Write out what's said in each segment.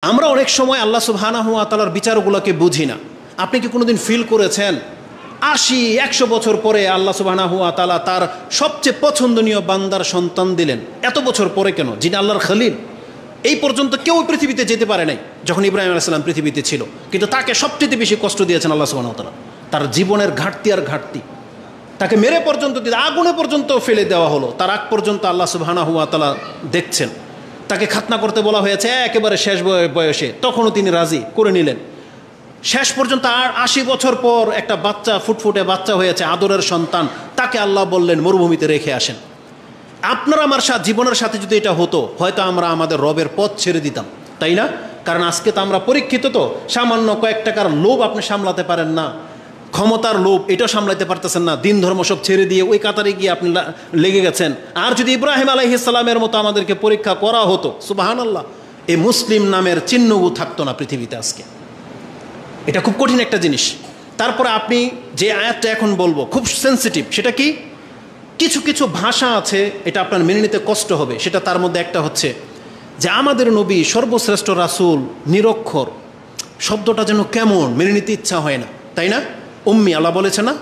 আমরা অনেক সময় আল্লাহ সুবহানাহু ওয়া তাআলার বিচারগুলোকে বুঝি না। আপনি কি কোনোদিন ফিল করেছেন 80-100 বছর পরে আল্লাহ সুবহানাহু ওয়া তাআলা তার সবচেয়ে পছন্দনীয় বান্দার সন্তান দিলেন? এত বছর পরে কেন? যিনি আল্লাহর খলিল, এই পর্যন্ত কেউ পৃথিবীতে যেতে পারে নাই যখন ইব্রাহিম আলাইহিস সালাম পৃথিবীতে ছিল, কিন্তু তাকে সবচেয়ে বেশি কষ্ট দিয়েছেন আল্লাহ সুবহানাহু ওয়া তাআলা। তার জীবনের ঘাটতি আর ঘাটতি, তাকে মেরে পর্যন্ত আগুনে পর্যন্ত ফেলে দেওয়া হলো, তার আগ পর্যন্ত আল্লাহ সুবহানাহু ওয়া তাআলা দেখছেন। তাকে খাতনা করতে বলা হয়েছে একেবারে শেষ বয়সে, তখনও তিনি রাজি করে নিলেন। শেষ পর্যন্ত আর 80 বছর পর একটা বাচ্চা, ফুটফুটে বাচ্চা হয়েছে, আদরের সন্তান, তাকে আল্লাহ বললেন মরুভূমিতে রেখে আসেন। আপনার আমার জীবনের সাথে যদি এটা হতো, হয়তো আমরা আমাদের রবের পথ ছেড়ে দিতাম, তাই না? কারণ আজকে তো আমরা পরীক্ষিত, তো সামান্য কয়েক টাকার লোভ আপনি সামলাতে পারেন না, ক্ষমতার লোভ এটাও সামলাতে পারতেছেন না, দিন ধর্ম সব ছেড়ে দিয়ে ওই কাতারে গিয়ে আপনি লেগে গেছেন। আর যদি ইব্রাহিম আলাইহিস সালামের মতো আমাদেরকে পরীক্ষা করা হতো, সুবহানাল্লাহ, এই মুসলিম নামের চিহ্নও থাকতো না পৃথিবীতে আজকে। এটা খুব কঠিন একটা জিনিস। তারপরে আপনি যে আয়াতটা এখন বলবো খুব সেন্সিটিভ। সেটা কি? কিছু কিছু ভাষা আছে এটা আপনার মেনে নিতে কষ্ট হবে। সেটা তার মধ্যে একটা হচ্ছে যে আমাদের নবী সর্বশ্রেষ্ঠ রাসূল, নিরক্ষর শব্দটা যেন কেমন মেনে নিতে ইচ্ছা হয় না, তাই না? উম্মি, আল্লাহ বলেছে না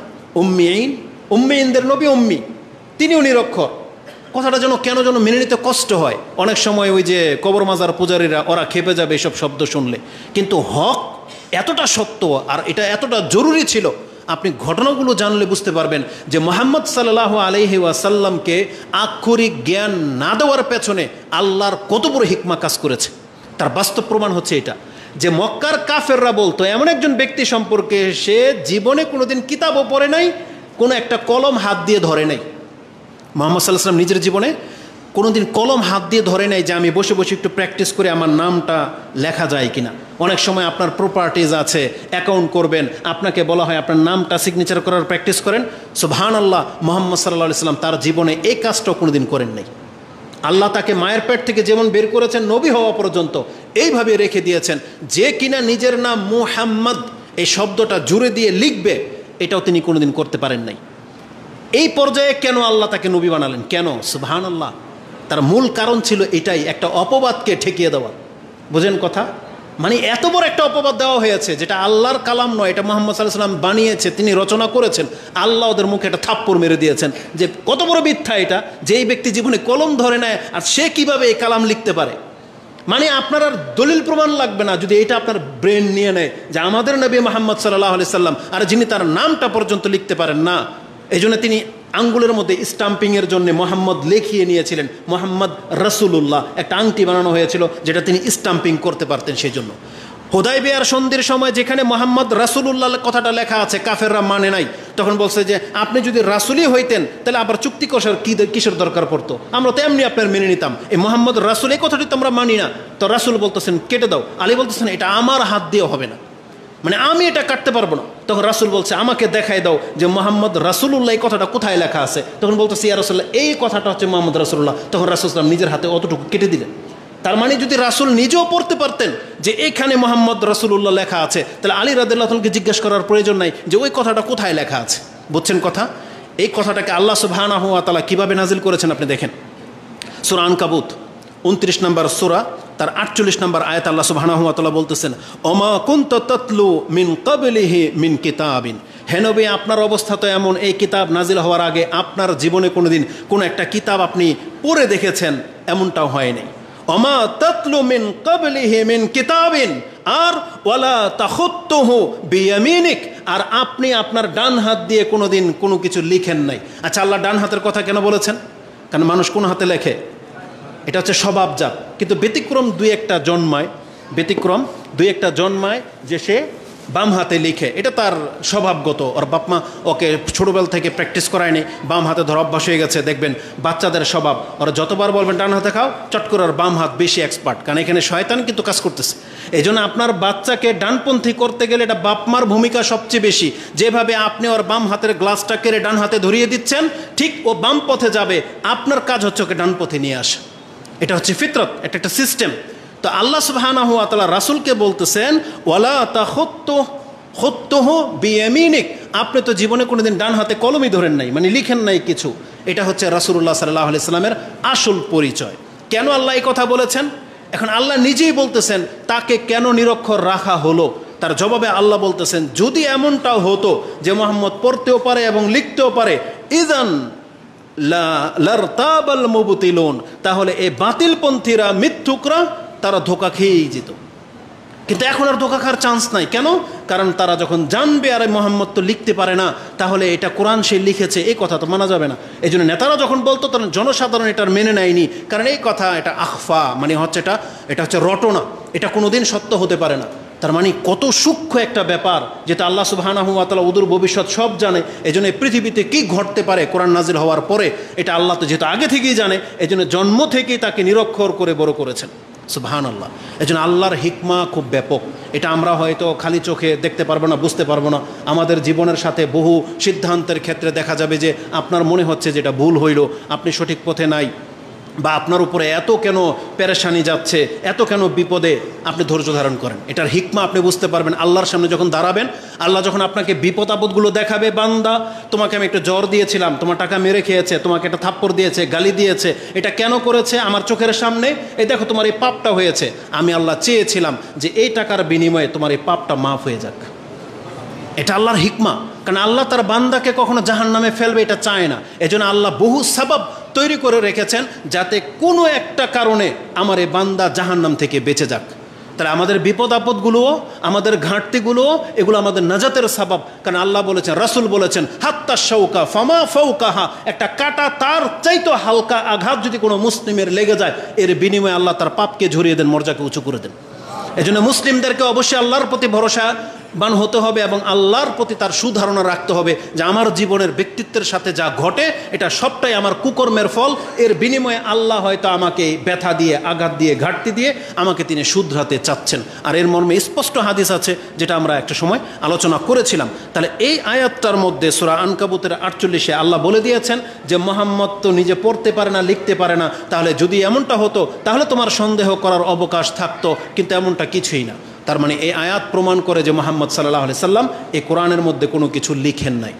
উম্মিঈন, উম্মিঈনদের নবী উম্মি, তিনিও নিরক্ষর। কথাটা যেন কেন যেন মেনে নিতে কষ্ট হয়। অনেক সময় ওই যে কবর মাজার পূজারীরা ওরা খেপে যাবে এসব শব্দ শুনলে, কিন্তু হক এতটা সত্য আর এটা এতটা জরুরি ছিল। আপনি ঘটনাগুলো জানলে বুঝতে পারবেন যে মুহাম্মদ সাল্লাল্লাহু আলাইহি ওয়াসাল্লামকে আক্ষরিক জ্ঞান না দেওয়ার পেছনে আল্লাহর কত বড় হিকমা কাজ করেছে। তার বাস্তব প্রমাণ হচ্ছে এটা যে মক্কার কাফেররা বলতো এমন একজন ব্যক্তি সম্পর্কে, সে জীবনে কোনোদিন কিতাবও পড়ে নাই, কোনো একটা কলম হাত দিয়ে ধরে নাই। মুহাম্মদ সাল্লাল্লাহু আলাইহি ওয়াসাল্লাম নিজের জীবনে কোনোদিন কলম হাত দিয়ে ধরে নাই যে আমি বসে বসে একটু প্র্যাকটিস করে আমার নামটা লেখা যায় কিনা। অনেক সময় আপনার প্রপার্টিজ আছে, অ্যাকাউন্ট করবেন, আপনাকে বলা হয় আপনার নামটা সিগনেচার করার প্র্যাকটিস করেন। সুবহানাল্লাহ, মুহাম্মদ সাল্লাল্লাহু আলাইহি ওয়াসাল্লাম তার জীবনে এই কাজটাও কোনোদিন করেন নাই। আল্লাহ তাকে মায়ের পেট থেকে যেমন বের করেছেন নবী হওয়া পর্যন্ত এইভাবে রেখে দিয়েছেন। যে কিনা নিজের নাম মুহাম্মদ এই শব্দটা জুড়ে দিয়ে লিখবে, এটাও তিনি কোনোদিন করতে পারেন নাই। এই পর্যায়ে কেন আল্লাহ তাকে নবী বানালেন? কেন? সুবহানাল্লাহ, তার মূল কারণ ছিল এটাই, একটা অপবাদকে ঠেকিয়ে দেওয়া। বোঝেন কথা? মানে এত বড় একটা অপবাদ দেওয়া হয়েছে যেটা আল্লাহর কালাম নয়, এটা মুহাম্মদ সাল্লাল্লাহু আলাইহি ওয়াসাল্লাম বানিয়েছে, তিনি রচনা করেছেন। আল্লাহ ওদের মুখে একটা থাপ্পড় মেরে দিয়েছেন যে কত বড় মিথ্যা এটা, যে এই ব্যক্তি জীবনে কলম ধরে নেয় আর সে কিভাবে এই কালাম লিখতে পারে। মানে আপনার আর দলিল প্রমাণ লাগবে না যদি এটা আপনার ব্রেন নিয়ে নেয় যে আমাদের নবী মুহাম্মদ সাল্লাল্লাহু আলাইহি সাল্লাম, আর যিনি তার নামটা পর্যন্ত লিখতে পারেন না। এই জন্য তিনি আঙ্গুলের মধ্যে স্টাম্পিংয়ের জন্য মোহাম্মদ লিখিয়ে নিয়েছিলেন মোহাম্মদ রাসূলুল্লাহ। একটা আংটি বানানো হয়েছিল যেটা তিনি স্টাম্পিং করতে পারতেন। সেই জন্য হুদায়বিয়ার সন্ধির সময় যেখানে মোহাম্মদ রাসূলুল্লাহ কথাটা লেখা আছে, কাফেররা মানে নাই। তখন বলছে যে আপনি যদি রাসূলই হইতেন তাহলে আবার চুক্তি কষার কিসের দরকার পড়তো? আমরা তো এমনি আপনার মেনে নিতাম। এই মোহাম্মদ রাসূল, এই কথাটি তো আমরা মানি না। তো রাসূল বলতেছেন কেটে দাও, আলী বলতেছেন এটা আমার হাত দিয়ে হবে না, মানে আমি এটা কাটতে পারবো না। তখন রাসূল বলছে আমাকে দেখাই দাও যে মোহাম্মদ রাসূলুল্লাহ এই কথাটা কোথায় লেখা আছে। তখন বলতেছে ইয়া রাসূলুল্লাহ এই কথাটা হচ্ছে মোহাম্মদ রাসূলুল্লাহ। তখন রাসূল সাল্লাল্লাহু আলাইহি ওয়াসাল্লাম নিজের হাতে অতটুকু কেটে দিলেন। তার মানে যদি রাসূল নিজেও পড়তে পারতেন যে এখানে মোহাম্মদ রাসূলুল্লাহ লেখা আছে, তাহলে আলী রাদিয়াল্লাহু তাআলাকে জিজ্ঞেস করার প্রয়োজন নাই যে ওই কথাটা কোথায় লেখা আছে। বুঝছেন কথা? এই কথাটাকে আল্লাহ সুবহানাহু ওয়া তাআলা কিভাবে নাজিল করেছেন আপনি দেখেন। সূরা আনকাবুত 29 নম্বর সূরা, তার 48 নম্বর আয়াত আল্লাহ সুবহানাহু ওয়া তাআলা বলতেছেন ওমা কুনতা তাতলু মিন ক্বাবলিহি মিন কিতাবিন। হে নবী, আপনার অবস্থা তো এমন, এই কিতাব নাজিল হওয়ার আগে আপনার জীবনে কোনোদিন কোনো একটা কিতাব আপনি পড়ে দেখেছেন এমনটাও হয়নি। ওমা তাতলু মিন ক্বাবলিহি মিন কিতাবিন, আর ওয়ালা তাখুত্তুহু বিয়ামিনিক, আর আপনি আপনার ডান হাত দিয়ে কোনোদিন কোনো কিছু লিখেন নাই। আচ্ছা, আল্লাহ ডান হাতের কথা কেন বলেছেন? কারণ মানুষ কোন হাতে লেখে? এটা হচ্ছে স্বভাবজাত। কিন্তু ব্যতিক্রম দুই একটা জন্মায় যে সে বাম হাতে লিখে, এটা তার স্বভাবগত। ওর বাপমা ওকে ছোটোবেলা থেকে প্র্যাকটিস করায়নি, বাম হাতে ধর অভ্যাস হয়ে গেছে। দেখবেন বাচ্চাদের স্বভাব, ওরা যতবার বলবেন ডান হাতে খাও, চট করে ওর বাম হাত বেশি এক্সপার্ট, কারণ এখানে শয়তান কিন্তু কাজ করতেছে। এই জন্য আপনার বাচ্চাকে ডানপন্থী করতে গেলে এটা বাপমার ভূমিকা সবচেয়ে বেশি। যেভাবে আপনি ওর বাম হাতের গ্লাসটা কেড়ে ডান হাতে ধরিয়ে দিচ্ছেন, ঠিক ও বাম পথে যাবে, আপনার কাজ হচ্ছে ওকে ডান পথে নিয়ে আসা। এটা হচ্ছে ফিতরত, একটা সিস্টেম। তো আল্লাহ সুবহানাহু ওয়া তাআলা রাসূলকে বলতেছেন ওয়ালা তাখুত্তুহু বিয়ামিনিক, আপনি তো জীবনে কোনোদিন ডান হাতে কলমই ধরেন নাই, মানে লিখেন নাই কিছু। এটা হচ্ছে রাসূলুল্লাহ সাল্লাল্লাহু আলাইহি সাল্লামের আসল পরিচয়। কেন আল্লাহ এই কথা বলেছেন? এখন আল্লাহ নিজেই বলতেছেন তাকে কেন নিরক্ষর রাখা হলো। তার জবাবে আল্লাহ বলতেছেন যদি এমনটাও হতো যে মুহাম্মদ পড়তেও পারে এবং লিখতেও পারে, ইযান লারতাবাল মুবতিলুন, তাহলে এই বাতিলপন্থীরা, মিথ্যুকরা, তারা ধোঁকা খেয়েই যেত। কিন্তু এখন আর ধোঁকা খাওয়ার চান্স নাই। কেন? কারণ তারা যখন জানবে আরে মোহাম্মদ তো লিখতে পারে না, তাহলে এটা কোরআন সে লিখেছে, এই কথা তো মানা যাবে না। এই জন্য নেতারা যখন বলতো তখন জনসাধারণ এটার মেনে নেয়নি, কারণ এই কথা এটা আখফা, মানে হচ্ছে এটা হচ্ছে রটনা, এটা কোনোদিন সত্য হতে পারে না। তার মানে কত সূক্ষ্ম একটা ব্যাপার, যেটা আল্লাহ সুবহানাহু ওয়া তাআলা অদূর ভবিষ্যৎ সব জানে। এই জন্য পৃথিবীতে কী ঘটতে পারে কোরআন নাজিল হওয়ার পরে, এটা আল্লাহ তো যেহেতু আগে থেকেই জানে, এই জন্য জন্ম থেকেই তাকে নিরক্ষর করে বড় করেছেন। সুবহানাল্লাহ। এই জন্য আল্লাহর হিকমা খুব ব্যাপক। এটা আমরা হয়তো খালি চোখে দেখতে পারবো না, বুঝতে পারবো না। আমাদের জীবনের সাথে বহু সিদ্ধান্তের ক্ষেত্রে দেখা যাবে যে আপনার মনে হচ্ছে যে এটা ভুল হইল, আপনি সঠিক পথে নাই, বা আপনার উপরে এত কেন পেরেশানি যাচ্ছে, এত কেন বিপদে, আপনি ধৈর্য ধারণ করেন। এটার হিকমা আপনি বুঝতে পারবেন আল্লাহর সামনে যখন দাঁড়াবেন। আল্লাহ যখন আপনাকে বিপদ আপদগুলো দেখাবে, বান্দা তোমাকে আমি একটা জ্বর দিয়েছিলাম, তোমার টাকা মেরে খেয়েছে, তোমাকে একটা থাপ্পড় দিয়েছে, গালি দিয়েছে, এটা কেন করেছে আমার চোখের সামনে, এই দেখো তোমার এই পাপটা হয়েছে, আমি আল্লাহ চেয়েছিলাম যে এই টাকার বিনিময়ে তোমার এই পাপটা মাফ হয়ে যাক। এটা আল্লাহর হিকমা, কারণ আল্লাহ তার বান্দাকে কখনো জাহান্নামে ফেলবে এটা চায় না। এজন্য আল্লাহ বহু সাবাব তৈরি করে রেখেছেন যাতে কোনো একটা কারণে আমার এই বান্দা জাহান্নাম থেকে বেঁচে যাক। তাহলে আমাদের বিপদ আপদগুলোও, আমাদের ঘাটতিগুলোও, এগুলো আমাদের নাজাতের সাবাব। কারণ আল্লাহ বলেছেন, রাসূল বলেছেন, হাত্তা শাউকা ফামা ফাওকাহা, একটা কাঁটা তার চাইতো হালকা আঘাত যদি কোনো মুসলিমের লেগে যায়, এর বিনিময়ে আল্লাহ তার পাপকে ঝরিয়ে দেন, মর্যাদাকে উঁচু করে দেন। এজন্য মুসলিমদেরকে অবশ্যই আল্লাহর প্রতি ভরসাবান হতে হবে এবং আল্লাহর প্রতি তার সুধারণা রাখতে হবে যে আমার জীবনের ব্যক্তিত্বের সাথে যা ঘটে এটা সবটাই আমার কুকর্মের ফল, এর বিনিময়ে আল্লাহ হয়তো আমাকে ব্যথা দিয়ে, আঘাত দিয়ে, ঘাটতি দিয়ে আমাকে তিনি শুধরাতে চাচ্ছেন। আর এর মর্মে স্পষ্ট হাদিস আছে, যেটা আমরা একটা সময় আলোচনা করেছিলাম। তাহলে এই আয়াতটার মধ্যে সূরা আনকাবুতের 48-এ আল্লাহ বলে দিয়েছেন যে মুহাম্মদ তো নিজে পড়তে পারে না, লিখতে পারে না, তাহলে যদি এমনটা হতো তাহলে তোমার সন্দেহ করার অবকাশ থাকতো, কিন্তু এমনটা কিছুই না। তার মানে এই আয়াত প্রমাণ করে যে মুহাম্মদ সাল্লাল্লাহু আলাইহি সাল্লাম এই কোরআনের মধ্যে কোনো কিছু লিখেন নাই।